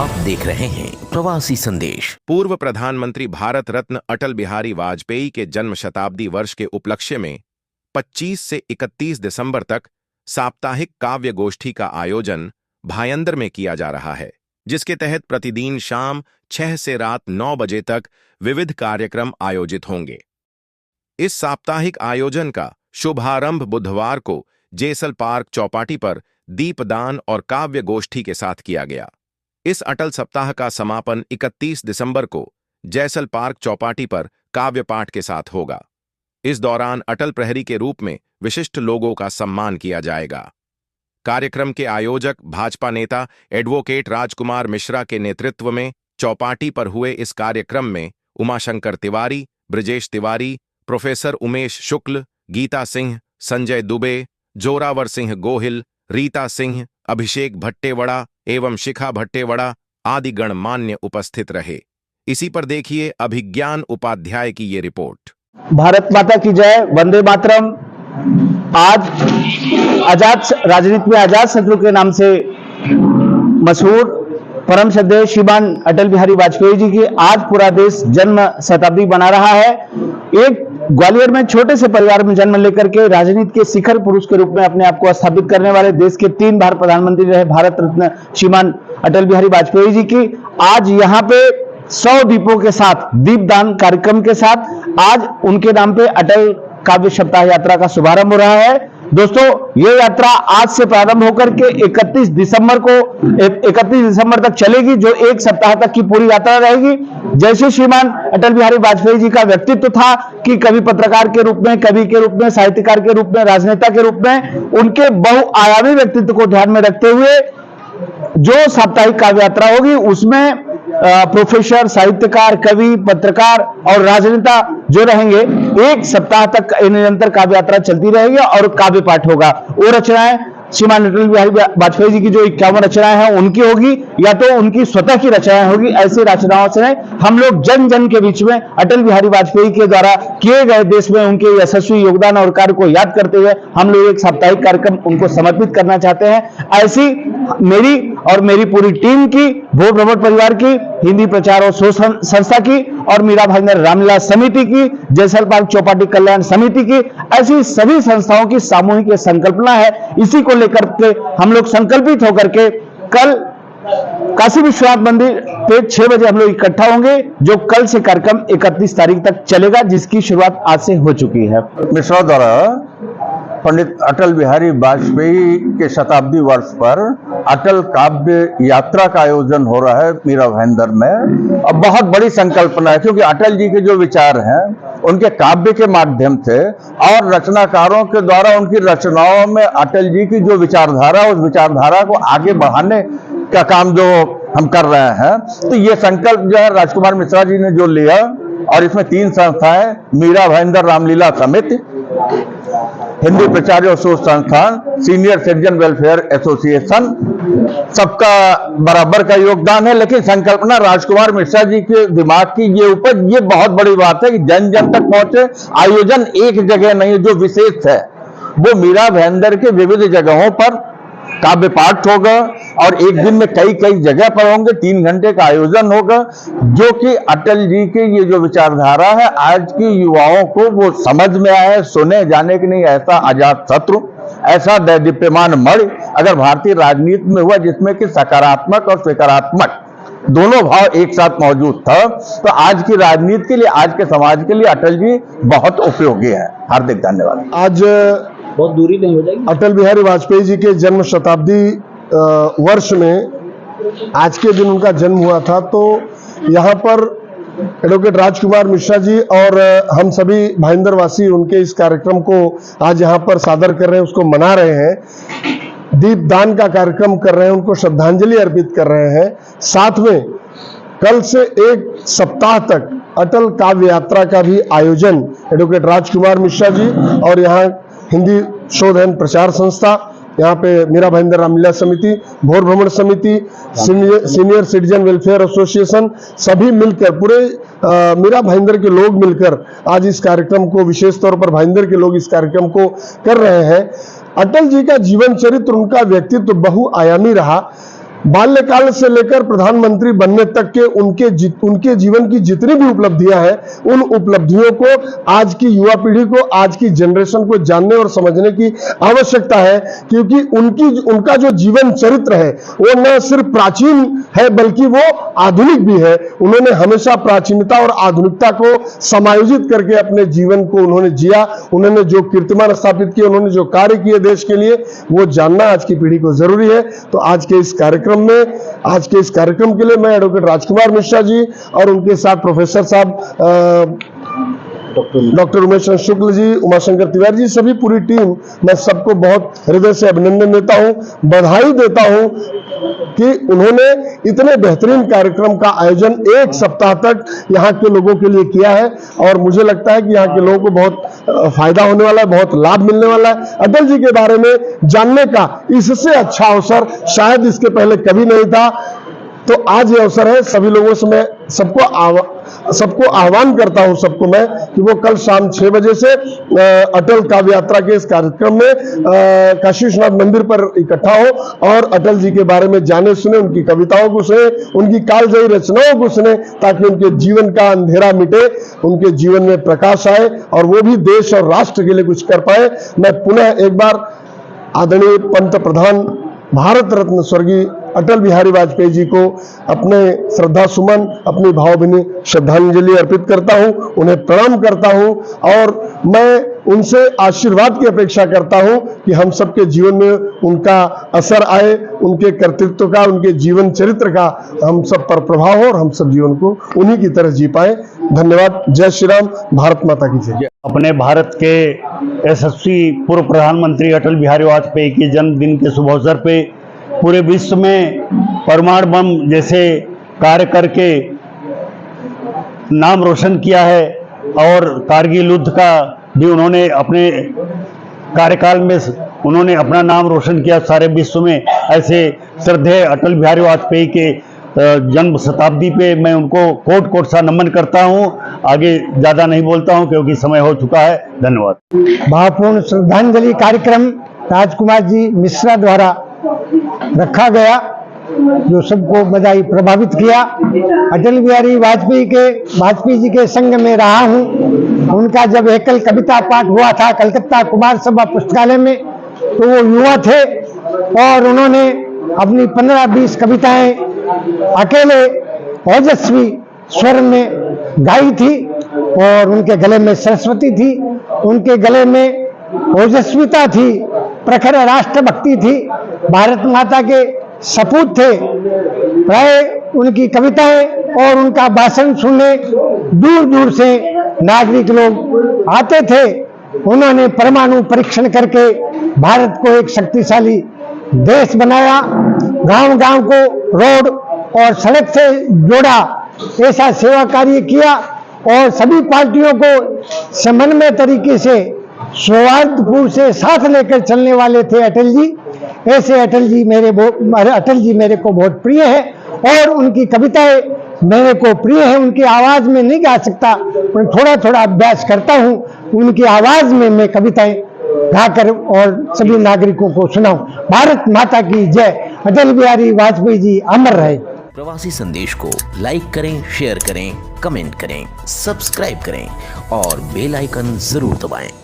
आप देख रहे हैं प्रवासी संदेश। पूर्व प्रधानमंत्री भारत रत्न अटल बिहारी वाजपेयी के जन्म शताब्दी वर्ष के उपलक्ष्य में 25 से 31 दिसंबर तक साप्ताहिक काव्य गोष्ठी का आयोजन भायंदर में किया जा रहा है, जिसके तहत प्रतिदिन शाम 6 से रात 9 बजे तक विविध कार्यक्रम आयोजित होंगे। इस साप्ताहिक आयोजन का शुभारंभ बुधवार को जेसल पार्क चौपाटी पर दीपदान और काव्य गोष्ठी के साथ किया गया। इस अटल सप्ताह का समापन 31 दिसंबर को जैसल पार्क चौपाटी पर काव्य पाठ के साथ होगा। इस दौरान अटल प्रहरी के रूप में विशिष्ट लोगों का सम्मान किया जाएगा। कार्यक्रम के आयोजक भाजपा नेता एडवोकेट राजकुमार मिश्रा के नेतृत्व में चौपाटी पर हुए इस कार्यक्रम में उमाशंकर तिवारी, ब्रजेश तिवारी, प्रोफेसर उमेश शुक्ल, गीता सिंह, संजय दुबे, जोरावर सिंह गोहिल, रीता सिंह, अभिषेक भट्टेवड़ा एवं शिखा भट्टेवड़ा आदि गणमान्य उपस्थित रहे। इसी पर देखिए अभिज्ञान उपाध्याय की ये रिपोर्ट। भारत माता की जय, वंदे मातरम। आज आजाद राजनीति में आजाद शत्रु के नाम से मशहूर परम श्रद्धेय श्रीमान अटल बिहारी वाजपेयी जी की आज पूरा देश जन्म शताब्दी मना रहा है। एक ग्वालियर में छोटे से परिवार में जन्म लेकर के राजनीति के शिखर पुरुष के रूप में अपने आप को स्थापित करने वाले देश के 3 बार प्रधानमंत्री रहे भारत रत्न श्रीमान अटल बिहारी वाजपेयी जी की आज यहाँ पे 100 दीपों के साथ दीपदान कार्यक्रम के साथ आज उनके नाम पे अटल काव्य सप्ताह यात्रा का शुभारंभ हो रहा है। दोस्तों, ये यात्रा आज से प्रारंभ होकर के 31 दिसंबर तक चलेगी, जो एक सप्ताह तक की पूरी यात्रा रहेगी। जैसे श्रीमान अटल बिहारी वाजपेयी जी का व्यक्तित्व था कि कभी पत्रकार के रूप में, कवि के रूप में, साहित्यकार के रूप में, राजनेता के रूप में, उनके बहुआयामी व्यक्तित्व को ध्यान में रखते हुए जो साप्ताहिक काव्य यात्रा होगी उसमें प्रोफेसर, साहित्यकार, कवि, पत्रकार और राजनेता जो रहेंगे, एक सप्ताह तक निरंतर काव्य यात्रा चलती रहेगी और काव्य पाठ होगा। वो रचनाएं श्रीमान अटल बिहारी वाजपेयी जी की जो 51 रचनाएं हैं उनकी होगी या तो उनकी स्वतः की रचनाएं होगी। ऐसी रचनाओं से हम लोग जन जन के बीच में अटल बिहारी वाजपेयी के द्वारा किए गए देश में उनके यशस्वी योगदान और कार्य को याद करते हुए हम लोग एक साप्ताहिक कार्यक्रम उनको समर्पित करना चाहते हैं। ऐसी मेरी और मेरी पूरी टीम की, भो भ्रमण परिवार की, हिंदी प्रचार और शोध संस्था की और मीरा भाईंदर रामलीला समिति की, जैसल पार्क चौपाटी कल्याण समिति की, ऐसी सभी संस्थाओं की सामूहिक संकल्पना है। इसी को लेकर के हम लोग संकल्पित होकर के कल काशी विश्वनाथ मंदिर पे 6 बजे हम लोग इकट्ठा होंगे, जो कल से कार्यक्रम 31 तारीख तक चलेगा, जिसकी शुरुआत आज से हो चुकी है। मिश्रा द्वारा पंडित अटल बिहारी वाजपेयी के शताब्दी वर्ष पर अटल काव्य यात्रा का आयोजन हो रहा है मीरा भाईंदर में। अब बहुत बड़ी संकल्पना है, क्योंकि अटल जी के जो विचार हैं उनके काव्य के माध्यम से और रचनाकारों के द्वारा उनकी रचनाओं में अटल जी की जो विचारधारा, उस विचारधारा को आगे बढ़ाने का काम जो हम कर रहे हैं, तो ये संकल्प जो है राजकुमार मिश्रा जी ने जो लिया, और इसमें 3 संस्थाएं, मीरा भाईंदर रामलीला समिति, हिंदी प्रचार और शोध संस्थान, सीनियर सिटीजन वेलफेयर एसोसिएशन, सबका बराबर का योगदान है। लेकिन संकल्पना राजकुमार मिश्रा जी के दिमाग की ये उपज, ये बहुत बड़ी बात है कि जन जन तक पहुंचे। आयोजन एक जगह नहीं, जो विशेष है वो मीरा भाईंदर के विविध जगहों पर काव्य पाठ होगा और एक दिन में कई कई जगह पर होंगे। 3 घंटे का आयोजन होगा, जो कि अटल जी के ये जो विचारधारा है आज की युवाओं को वो समझ में आए, सुने जाने की नहीं। ऐसा आजाद शत्रु, ऐसा दैदीप्यमान मणि अगर भारतीय राजनीति में हुआ जिसमें कि सकारात्मक और सकारात्मक दोनों भाव एक साथ मौजूद था, तो आज की राजनीति के लिए, आज के समाज के लिए अटल जी बहुत उपयोगी है। हार्दिक धन्यवाद। आज बहुत दूरी नहीं हो जाएगी। अटल बिहारी वाजपेयी जी के जन्म शताब्दी वर्ष में आज के दिन उनका जन्म हुआ था, तो यहाँ पर एडवोकेट राजकुमार मिश्रा जी और हम सभी भाईंदर वासी उनके इस कार्यक्रम को आज यहाँ पर सादर कर रहे हैं, उसको मना रहे हैं, दीपदान का कार्यक्रम कर रहे हैं, उनको श्रद्धांजलि अर्पित कर रहे हैं। साथ में कल से एक सप्ताह तक अटल काव्य यात्रा का भी आयोजन एडवोकेट राजकुमार मिश्रा जी और यहाँ हिंदी शोध एवं प्रचार संस्था, यहाँ पे मीरा भाईंदर रामलीला समिति, भोर भ्रमण समिति, सीनियर सिटीजन वेलफेयर एसोसिएशन, सभी मिलकर, पूरे मीरा भाईंदर के लोग मिलकर आज इस कार्यक्रम को, विशेष तौर पर भाईंदर के लोग इस कार्यक्रम को कर रहे हैं। अटल जी का जीवन चरित्र, उनका व्यक्तित्व बहुआयामी रहा। बाल्यकाल से लेकर प्रधानमंत्री बनने तक के उनके जीवन की जितनी भी उपलब्धियां हैं, उन उपलब्धियों को आज की युवा पीढ़ी को, आज की जनरेशन को जानने और समझने की आवश्यकता है, क्योंकि उनका जो जीवन चरित्र है वो न सिर्फ प्राचीन है बल्कि वो आधुनिक भी है। उन्होंने हमेशा प्राचीनता और आधुनिकता को समायोजित करके अपने जीवन को उन्होंने जिया। उन्होंने जो कीर्तिमान स्थापित किए, उन्होंने जो कार्य किए देश के लिए, वो जानना आज की पीढ़ी को जरूरी है। तो आज के इस कार्यक्रम के लिए मैं एडवोकेट राजकुमार मिश्रा जी और उनके साथ प्रोफेसर साहब डॉक्टर उमेश चंद्र शुक्ल जी, उमाशंकर तिवारी जी, सभी पूरी टीम, मैं सबको बहुत हृदय से अभिनंदन देता हूं, बधाई देता हूं कि उन्होंने इतने बेहतरीन कार्यक्रम का आयोजन एक सप्ताह तक यहाँ के लोगों के लिए किया है। और मुझे लगता है कि यहाँ के लोगों को बहुत फायदा होने वाला है, बहुत लाभ मिलने वाला है। अटल जी के बारे में जानने का इससे अच्छा अवसर शायद इसके पहले कभी नहीं था। तो आज ये अवसर है। सभी लोगों से मैं सबको आह्वान करता हूं, सबको मैं, कि वो कल शाम 6 बजे से अटल काव्य यात्रा के इस कार्यक्रम में काशी विश्वनाथ मंदिर पर इकट्ठा हो और अटल जी के बारे में जाने, सुने, उनकी कविताओं को सुने, उनकी कालजयी रचनाओं को सुने, ताकि उनके जीवन का अंधेरा मिटे, उनके जीवन में प्रकाश आए और वो भी देश और राष्ट्र के लिए कुछ कर पाए। मैं पुनः एक बार आदरणीय पंत प्रधान भारत रत्न स्वर्गीय अटल बिहारी वाजपेयी जी को अपने श्रद्धा सुमन, अपनी भावभीनी श्रद्धांजलि अर्पित करता हूं, उन्हें प्रणाम करता हूं और मैं उनसे आशीर्वाद की अपेक्षा करता हूं कि हम सबके जीवन में उनका असर आए, उनके कर्तृत्व का, उनके जीवन चरित्र का हम सब पर प्रभाव हो और हम सब जीवन को उन्हीं की तरह जी पाए। धन्यवाद। जय श्री राम। भारत माता की जय। अपने भारत के यशस्वी पूर्व प्रधानमंत्री अटल बिहारी वाजपेयी के जन्मदिन के शुभ अवसर पे पूरे विश्व में परमाणु बम जैसे कार्य करके नाम रोशन किया है और कारगिल युद्ध का भी उन्होंने अपने कार्यकाल में उन्होंने अपना नाम रोशन किया सारे विश्व में। ऐसे श्रद्धेय अटल बिहारी वाजपेयी के जन्म शताब्दी पे मैं उनको कोट कोट सा नमन करता हूं। आगे ज़्यादा नहीं बोलता हूं क्योंकि समय हो चुका है। धन्यवाद। भावपूर्ण श्रद्धांजलि कार्यक्रम राजकुमार जी मिश्रा द्वारा रखा गया, जो सबको बधाई प्रभावित किया। अटल बिहारी वाजपेयी जी के संग में रहा हूं। उनका जब एकल कविता पाठ हुआ था कलकत्ता कुमार सभा पुस्तकालय में, तो वो युवा थे और उन्होंने अपनी 15-20 कविताएं अकेले ओजस्वी स्वर में गाई थी और उनके गले में सरस्वती थी, उनके गले में ओजस्विता थी, प्रखर राष्ट्रभक्ति थी, भारत माता के सपूत थे। प्राय उनकी कविताएं और उनका भाषण सुनने दूर दूर से नागरिक लोग आते थे। उन्होंने परमाणु परीक्षण करके भारत को एक शक्तिशाली देश बनाया, गांव गांव को रोड और सड़क से जोड़ा, ऐसा सेवा कार्य किया और सभी पार्टियों को समन्वय तरीके से सौहार्दपूर्ण से साथ लेकर चलने वाले थे अटल जी। ऐसे अटल जी मेरे को बहुत प्रिय है और उनकी कविताएं मेरे को प्रिय है। उनकी आवाज में नहीं गा सकता, मैं थोड़ा थोड़ा अभ्यास करता हूं। उनकी आवाज में मैं कविताएं गाकर और सभी नागरिकों को सुनाऊं। भारत माता की जय। अटल बिहारी वाजपेयी जी अमर रहे। प्रवासी संदेश को लाइक करें, शेयर करें, कमेंट करें, सब्सक्राइब करें और बेल आइकन जरूर दबाएं।